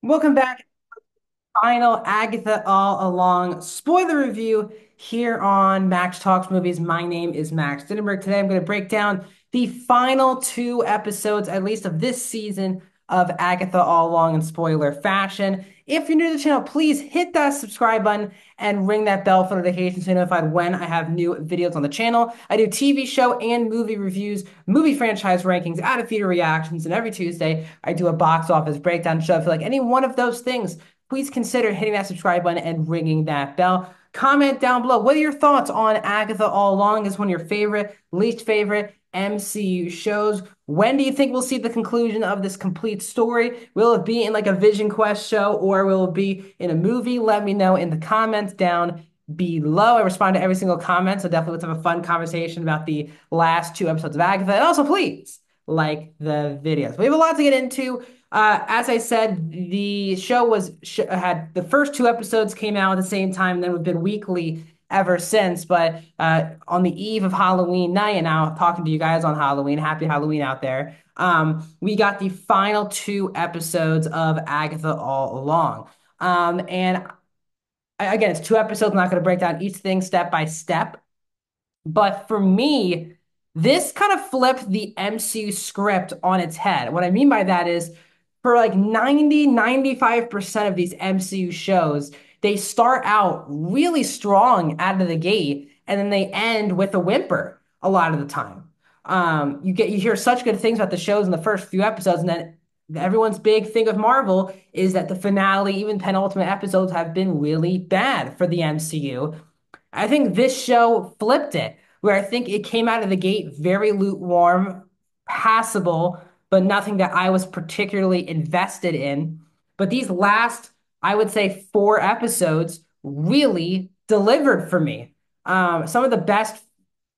Welcome back. Final Agatha All Along spoiler review here on Max Talks Movies. My name is Max Dinenberg. Today I'm going to break down the final two episodes, at least of this season, of Agatha All Along in spoiler fashion. If you're new to the channel, please hit that subscribe button and ring that bell for notifications to be notified when I have new videos on the channel. I do TV show and movie reviews, movie franchise rankings, out of theater reactions, and every Tuesday I do a box office breakdown show. If you like any one of those things, please consider hitting that subscribe button and ringing that bell. Comment down below. What are your thoughts on Agatha All Along? Is one of your favorite, least favorite MCU shows? When do you think we'll see the conclusion of this complete story? Will it be in like a Vision Quest show or will it be in a movie? Let me know in the comments down below. I respond to every single comment, so definitely let's have a fun conversation about the last two episodes of Agatha. And also, please like the videos. We have a lot to get into. As I said, the show had the first two episodes came out at the same time, and then we've been weekly ever since. But on the eve of Halloween night, and now talking to you guys on Halloween, happy Halloween out there. We got the final two episodes of Agatha All Along. And again, it's two episodes. I'm not going to break down each thing step by step. But for me, this kind of flipped the MCU script on its head. What I mean by that is for like 95% of these MCU shows, they start out really strong out of the gate and then they end with a whimper a lot of the time. You hear such good things about the shows in the first few episodes, and then everyone's big thing of Marvel is that the finale, even penultimate episodes, have been really bad for the MCU. I think this show flipped it, where I think it came out of the gate very lukewarm, passable, but nothing that I was particularly invested in. But these last, I would say, four episodes really delivered for me. Some of the best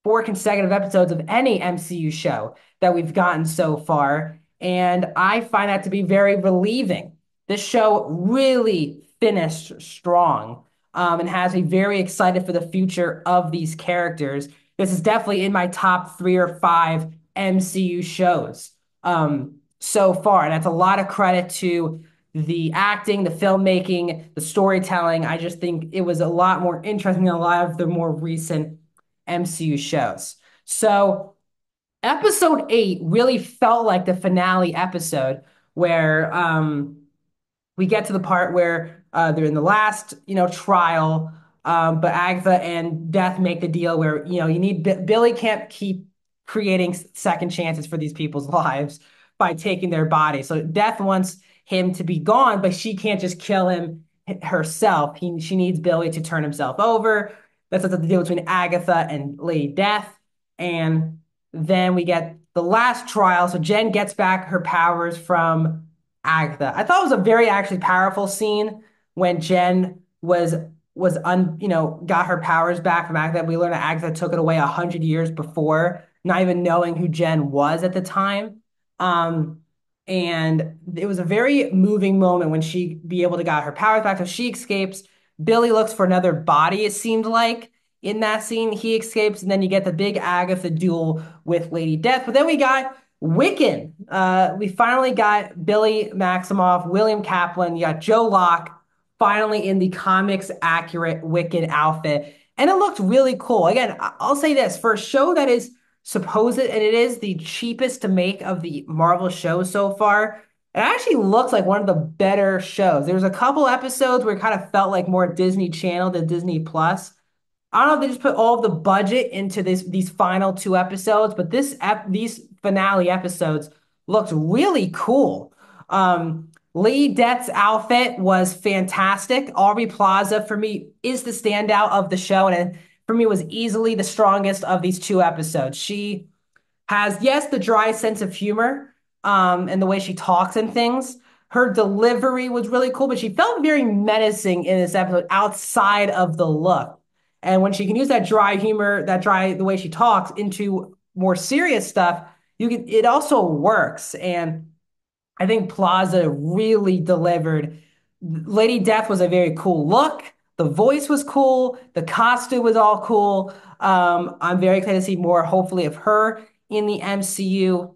four consecutive episodes of any MCU show that we've gotten so far. And I find that to be very relieving. This show really finished strong, and has me very excited for the future of these characters. This is definitely in my top three or five MCU shows so far. And that's a lot of credit to the acting, the filmmaking, the storytelling. I just think it was a lot more interesting than a lot of the more recent MCU shows. So episode 8 really felt like the finale episode where we get to the part where they're in the last, trial. But Agatha and Death make the deal where, you need Billy can't keep creating second chances for these people's lives by taking their body. So Death wants him to be gone, but she can't just kill him herself. She needs Billy to turn himself over. That's the deal between Agatha and Lady Death. And then we get the last trial. So Jen gets back her powers from Agatha. I thought it was a very actually powerful scene when Jen got her powers back from Agatha. We learned that Agatha took it away 100 years before, not even knowing who Jen was at the time. Um, and it was a very moving moment when she be able to got her powers back. So she escapes. Billy looks for another body, it seemed like, in that scene. He escapes, and then you get the big Agatha duel with Lady Death. But then we got Wiccan. We finally got Billy Maximoff, William Kaplan. You got Joe Locke finally in the comics accurate Wiccan outfit. And it looked really cool. Again, I'll say this for a show that is supposed, and it is the cheapest to make of the Marvel shows so far. It actually looks like one of the better shows. There was a couple episodes where it kind of felt like more Disney Channel than Disney Plus. I don't know if they just put all of the budget into these final two episodes, but these finale episodes looked really cool. Lee Death's outfit was fantastic. Aubrey Plaza for me is the standout of the show, and for me was easily the strongest of these two episodes. She has, yes, the dry sense of humor, and the way she talks and things. Her delivery was really cool, but she felt very menacing in this episode outside of the look. And when she can use that dry humor, the way she talks into more serious stuff, it also works. And I think Plaza really delivered. Lady Death was a very cool look. The voice was cool. The costume was all cool. I'm very excited to see more, hopefully, of her in the MCU.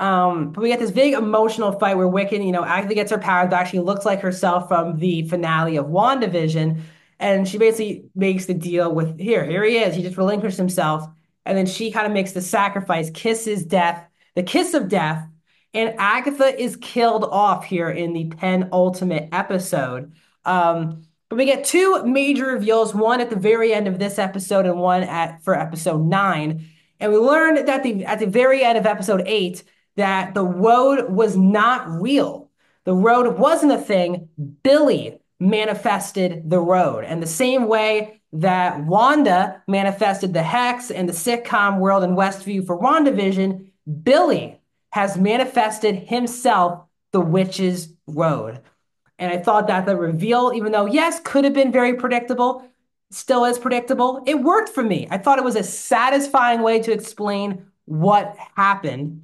But we get this big emotional fight where Wiccan, Agatha gets her powers, but actually looks like herself from the finale of WandaVision. And she basically makes the deal with here he is. He just relinquished himself. And then she kind of makes the sacrifice, kisses death, the kiss of death. And Agatha is killed off here in the penultimate episode. But we get two major reveals, one at the very end of this episode and one for episode 9. And we learned that at the very end of episode 8 that the road was not real. The road wasn't a thing. Billy manifested the road. And the same way that Wanda manifested the Hex and the sitcom world in Westview for WandaVision, Billy has manifested himself the witch's road. And I thought that the reveal, even though, yes, could have been very predictable, still is predictable, it worked for me. I thought it was a satisfying way to explain what happened.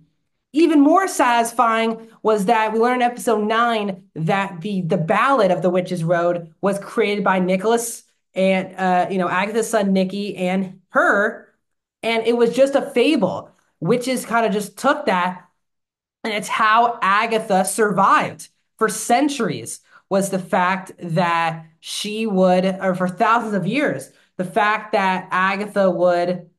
Even more satisfying was that we learned in episode 9 that the ballad of the Witch's Road was created by Nicholas and Agatha's son Nicky and her, and it was just a fable. Witches kind of just took that, and it's how Agatha survived for centuries, was the fact that she would, or for thousands of years, the fact that Agatha would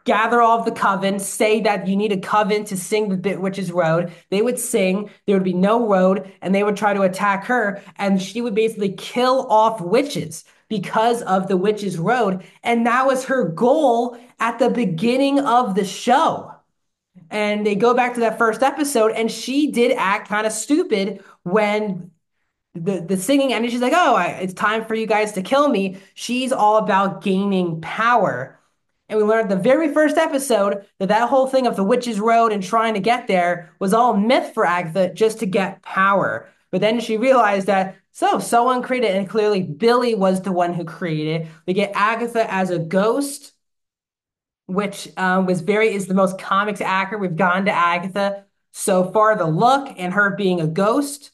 gather all of the coven, say that you need a coven to sing the Bit Witch's Road. They would sing, there would be no road, and they would try to attack her, and she would basically kill off witches because of the Witch's Road. And that was her goal at the beginning of the show. And they go back to that first episode, and she did act kind of stupid when the singing ended. She's like, "Oh, it's time for you guys to kill me." She's all about gaining power. And we learned the very first episode that that whole thing of the witch's road and trying to get there was all myth for Agatha just to get power. But then she realized that someone created it, and clearly Billy was the one who created it. We get Agatha as a ghost, which is the most comics accurate we've gone to Agatha so far. The look and her being a ghost.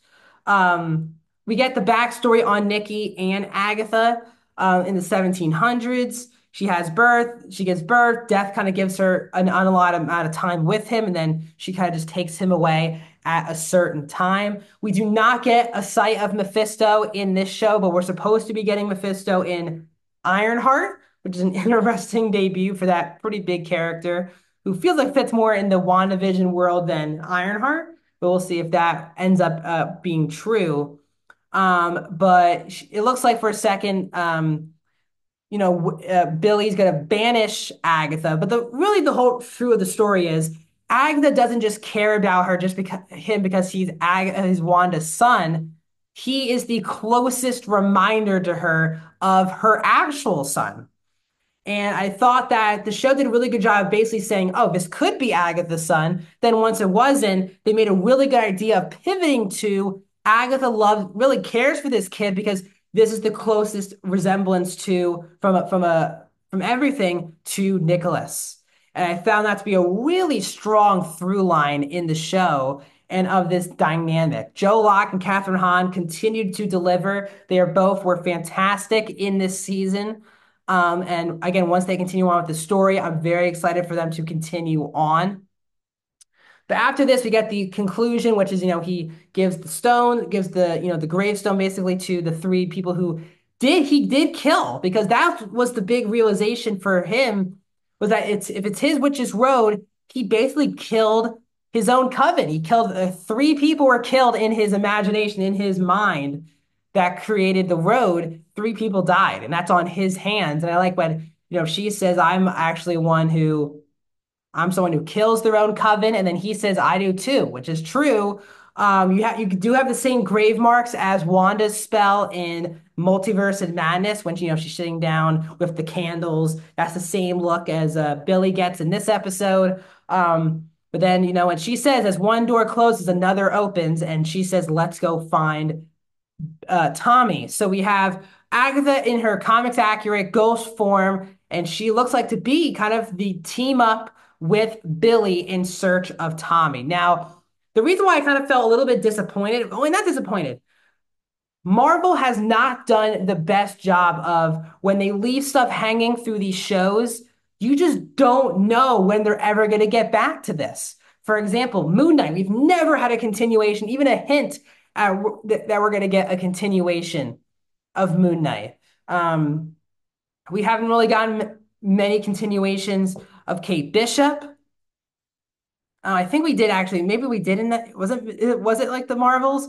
We get the backstory on Nikki and Agatha in the 1700s. She gives birth. Death kind of gives her an unallotted amount of time with him, and then she kind of just takes him away at a certain time. We do not get a sight of Mephisto in this show, but we're supposed to be getting Mephisto in Ironheart, which is an interesting debut for that pretty big character who feels like fits more in the WandaVision world than Ironheart. But we'll see if that ends up being true. But it looks like for a second, Billy's gonna banish Agatha. But the whole true of the story is Agatha doesn't just care about her just because he's Wanda's son. He is the closest reminder to her of her actual son. And I thought that the show did a really good job of basically saying, oh, this could be Agatha's son. Then once it wasn't, they made a really good idea of pivoting to Agatha really cares for this kid because this is the closest resemblance to from everything to Nicholas. And I found that to be a really strong through line in the show and of this dynamic. Joe Locke and Catherine Hahn continued to deliver. Were fantastic in this season. And again, once they continue on with the story, I'm very excited for them to continue on. But after this, we get the conclusion, which is, he gives the stone, gives the gravestone basically to the three people who he did kill, because that was the big realization for him, was that if it's his witch's road, he basically killed his own coven. He killed three people were killed in his imagination, in his mind that created the road. Three people died, and that's on his hands. And I like when, she says, I'm someone who kills their own coven, and then he says, I do too, which is true. You do have the same grave marks as Wanda's spell in Multiverse and Madness when she's sitting down with the candles. That's the same look as Billy gets in this episode. But then when she says, as one door closes, another opens, and she says, let's go find Tommy. So we have Agatha in her comics accurate ghost form, and she looks like to be kind of the team up with Billy in search of Tommy. Now, the reason why I kind of felt a little bit disappointed, only not disappointed, Marvel has not done the best job of when they leave stuff hanging through these shows, you just don't know when they're ever going to get back to this. For example, Moon Knight, we've never had a continuation, even a hint that we're going to get a continuation of Moon Knight. Um, we haven't really gotten many continuations of Kate Bishop. I think we did actually. Maybe we did in that. Was it like the Marvels?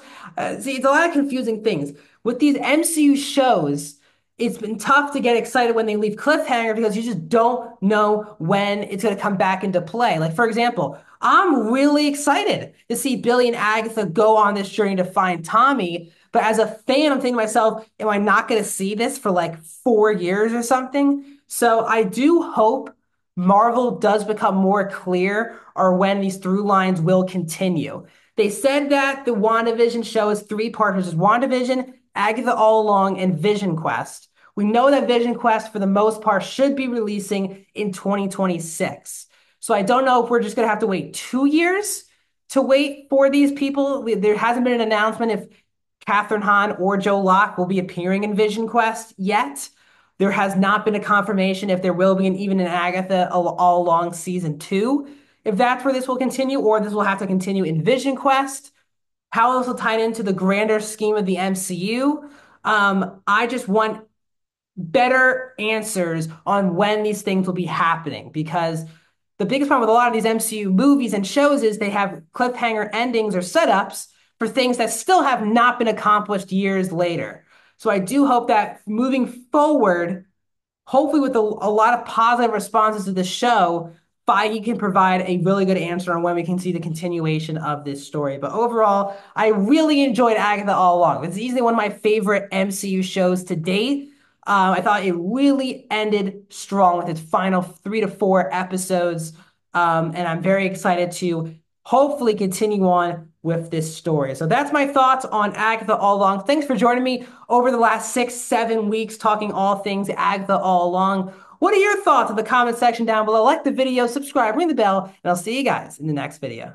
See, it's a lot of confusing things with these MCU shows. It's been tough to get excited when they leave cliffhanger because you just don't know when it's going to come back into play. Like for example, I'm really excited to see Billy and Agatha go on this journey to find Tommy. But as a fan, I'm thinking to myself, am I not going to see this for like 4 years or something? So I do hope Marvel does become more clear or when these through lines will continue. They said that the WandaVision show is three parts, which is WandaVision, Agatha All Along, and Vision Quest. We know that Vision Quest, for the most part, should be releasing in 2026. So I don't know if we're just going to have to wait 2 years to wait for these people. There hasn't been an announcement if Catherine Hahn or Joe Locke will be appearing in Vision Quest yet. There has not been a confirmation if there will be even an Agatha all along season two, if that's where this will continue, or this will have to continue in Vision Quest. How this will tie into the grander scheme of the MCU. I just want better answers on when these things will be happening because the biggest problem with a lot of these MCU movies and shows is they have cliffhanger endings or setups for things that still have not been accomplished years later. So I do hope that moving forward, hopefully with a lot of positive responses to the show, Feige can provide a really good answer on when we can see the continuation of this story. But overall, I really enjoyed Agatha all along. It's easily one of my favorite MCU shows to date. I thought it really ended strong with its final 3 to 4 episodes. And I'm very excited to hopefully continue on with this story. So that's my thoughts on Agatha all along. Thanks for joining me over the last 6, 7 weeks talking all things Agatha all along. What are your thoughts in the comment section down below? Like the video, subscribe, ring the bell, and I'll see you guys in the next video.